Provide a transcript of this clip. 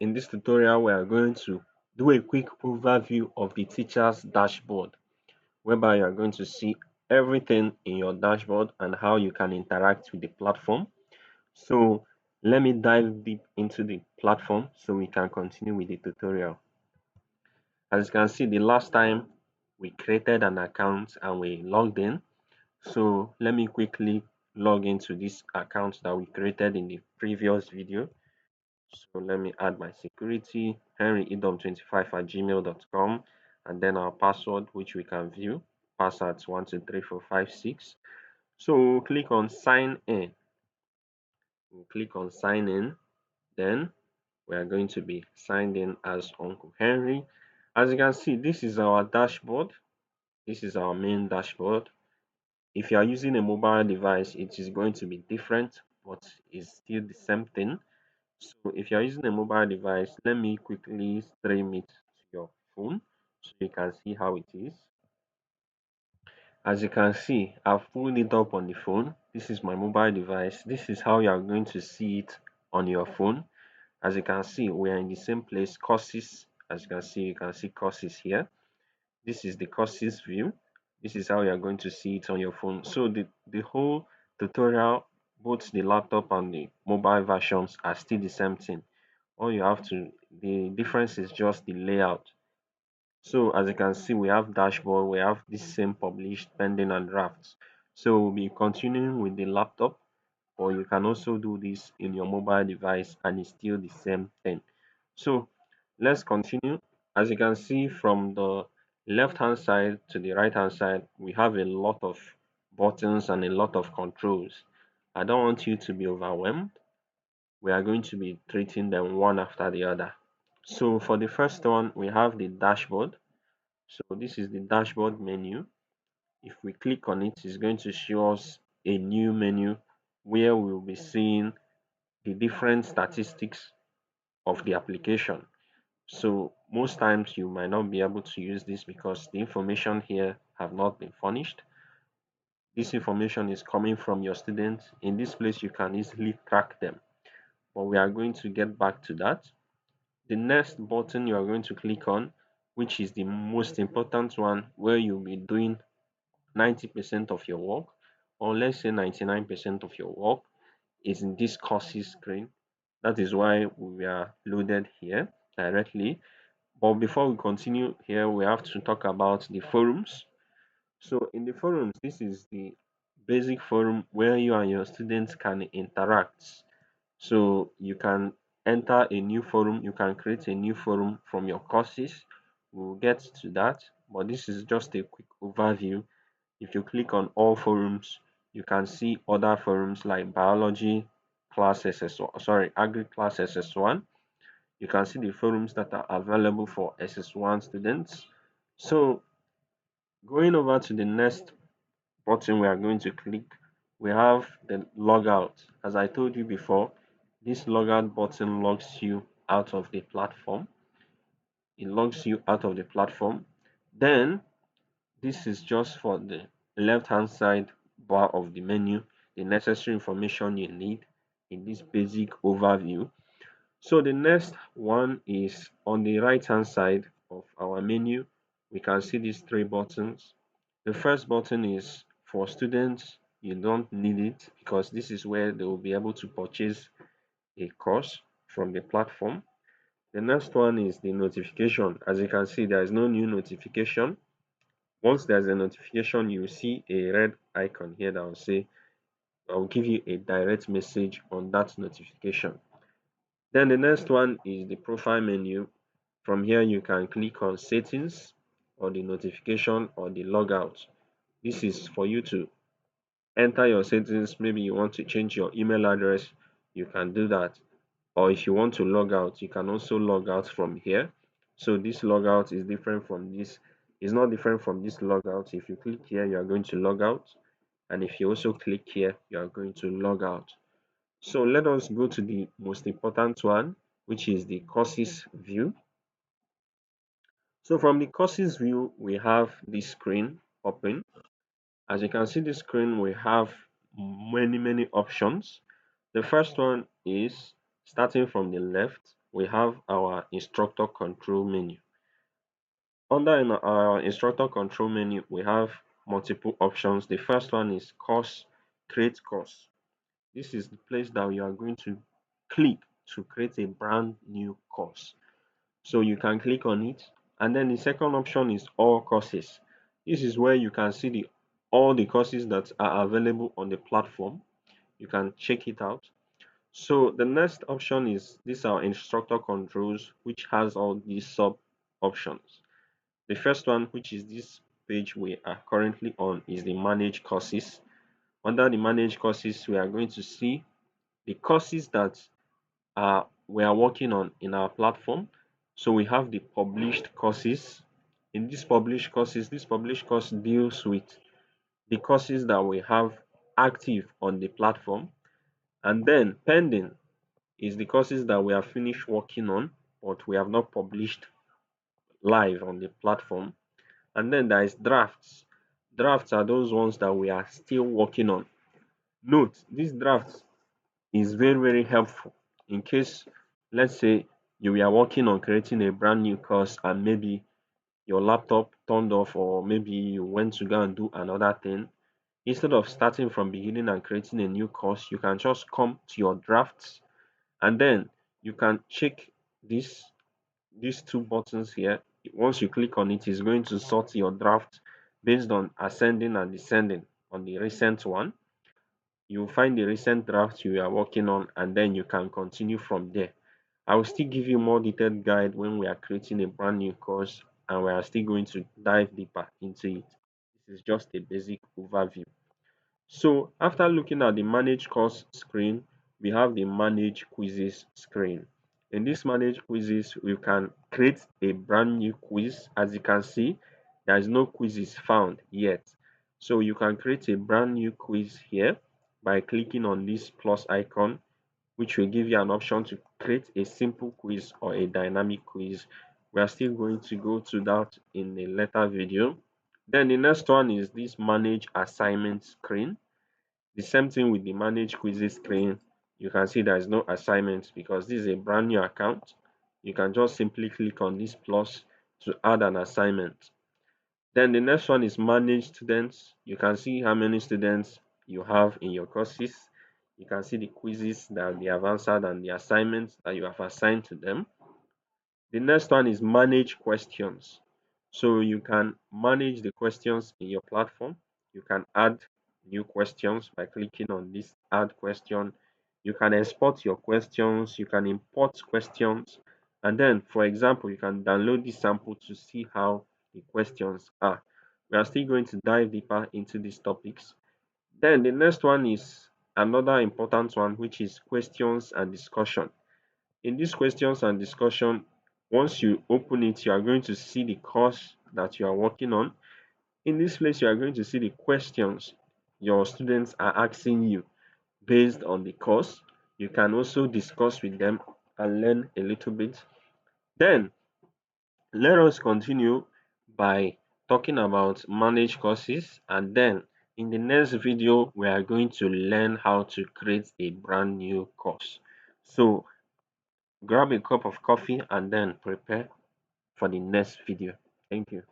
In this tutorial, we are going to do a quick overview of the teacher's dashboard, whereby you are going to see everything in your dashboard and how you can interact with the platform. So let me dive deep into the platform so we can continue with the tutorial. As you can see, the last time we created an account and we logged in. So let me quickly log into this account that we created in the previous video. So let me add my security, henryedom25@gmail.com, and then our password, which we can view, passwords 123456. So we'll click on sign in. We'll click on sign in. Then we are going to be signed in as Uncle Henry. As you can see, this is our dashboard. This is our main dashboard. If you are using a mobile device, it is going to be different, but it's still the same thing. So if you're using a mobile device, let me quickly stream it to your phone so you can see how it is. As you can see, I've pulled it up on the phone. This is my mobile device. This is how you are going to see it on your phone. As you can see, we are in the same place, courses. As you can see courses here. This is the courses view. This is how you are going to see it on your phone. So the whole tutorial, both the laptop and the mobile versions are still the same thing. All you have to, the difference is just the layout. So as you can see, we have dashboard, we have this same published, pending and drafts. So we'll be continuing with the laptop, or you can also do this in your mobile device and it's still the same thing. So let's continue. As you can see from the left hand side to the right hand side, we have a lot of buttons and a lot of controls. I don't want you to be overwhelmed. We are going to be treating them one after the other. So for the first one, we have the dashboard. So this is the dashboard menu. If we click on it, it's going to show us a new menu where we'll be seeing the different statistics of the application. So most times you might not be able to use this because the information here have not been furnished. This information is coming from your students. In this place, you can easily track them, but we are going to get back to that. The next button you are going to click on, which is the most important one, where you'll be doing 90% of your work, or let's say 99% of your work, is in this courses screen. That is why we are loaded here directly. But before we continue here, we have to talk about the forums. So in the forums, this is the basic forum where you and your students can interact. So you can enter a new forum, you can create a new forum from your courses. We'll get to that, but this is just a quick overview. If you click on all forums, you can see other forums like biology class SS1, sorry, agri class SS1. You can see the forums that are available for SS1 students. So going over to the next button we are going to click, we have the logout. As I told you before, this logout button logs you out of the platform. It logs you out of the platform. Then this is just for the left hand side bar of the menu, the necessary information you need in this basic overview. So the next one is on the right hand side of our menu. We can see these three buttons. The first button is for students. You don't need it because this is where they will be able to purchase a course from the platform. The next one is the notification. As you can see, there is no new notification. Once there's a notification, you will see a red icon here that will say, I will give you a direct message on that notification. Then the next one is the profile menu. From here, you can click on settings or the notification or the logout. This is for you to enter your settings. Maybe you want to change your email address, you can do that. Or if you want to log out, you can also log out from here. So this logout is different from this, is not different from this logout. If you click here, you are going to log out. And if you also click here, you are going to log out. So let us go to the most important one, which is the courses view. So from the courses view, we have this screen open. As you can see this screen, we have many options. The first one is starting from the left. we have our instructor control menu. Under our instructor control menu, we have multiple options. The first one is course, create course. This is the place that you are going to click to create a brand new course. So you can click on it. And then the second option is all courses. This is where you can see all the courses that are available on the platform. You can check it out. So the next option is these are instructor controls, which has all these sub options. The first one, which is this page we are currently on, is the manage courses. Under the manage courses, we are going to see the courses that we are working on in our platform. So we have the published courses. In these published courses, this published course deals with the courses that we have active on the platform. And then pending is the courses that we have finished working on, but we have not published live on the platform. And then there is drafts. Drafts are those ones that we are still working on. Note, this draft is very, very helpful in case, let's say, you are working on creating a brand new course and maybe your laptop turned off, or maybe you went to go and do another thing. Instead of starting from beginning and creating a new course, you can just come to your drafts and then you can check this these two buttons here. Once you click on it, it's going to sort your draft based on ascending and descending. On the recent one, you'll find the recent draft you are working on, and then you can continue from there. I will still give you more detailed guide when we are creating a brand new course, and we are still going to dive deeper into it. This is just a basic overview. So after looking at the manage course screen, we have the manage quizzes screen. In this manage quizzes, we can create a brand new quiz. As you can see, there is no quizzes found yet. So you can create a brand new quiz here by clicking on this plus icon, which will give you an option to create a simple quiz or a dynamic quiz. We are still going to go to that in a later video. Then the next one is this manage assignment screen. The same thing with the manage quizzes screen. You can see there is no assignment because this is a brand new account. You can just simply click on this plus to add an assignment. Then the next one is manage students. You can see how many students you have in your courses. You can see the quizzes that they have answered and the assignments that you have assigned to them. The next one is manage questions. So you can manage the questions in your platform. You can add new questions by clicking on this add question. You can export your questions. You can import questions. And then, for example, you can download this sample to see how the questions are. We are still going to dive deeper into these topics. Then the next one is another important one, which is questions and discussion. In these questions and discussion, once you open it, you are going to see the course that you are working on. In this place, you are going to see the questions your students are asking you based on the course. You can also discuss with them and learn a little bit. Then let us continue by talking about managed courses, and then in the next video we are going to learn how to create a brand new course. So grab a cup of coffee and then prepare for the next video. Thank you.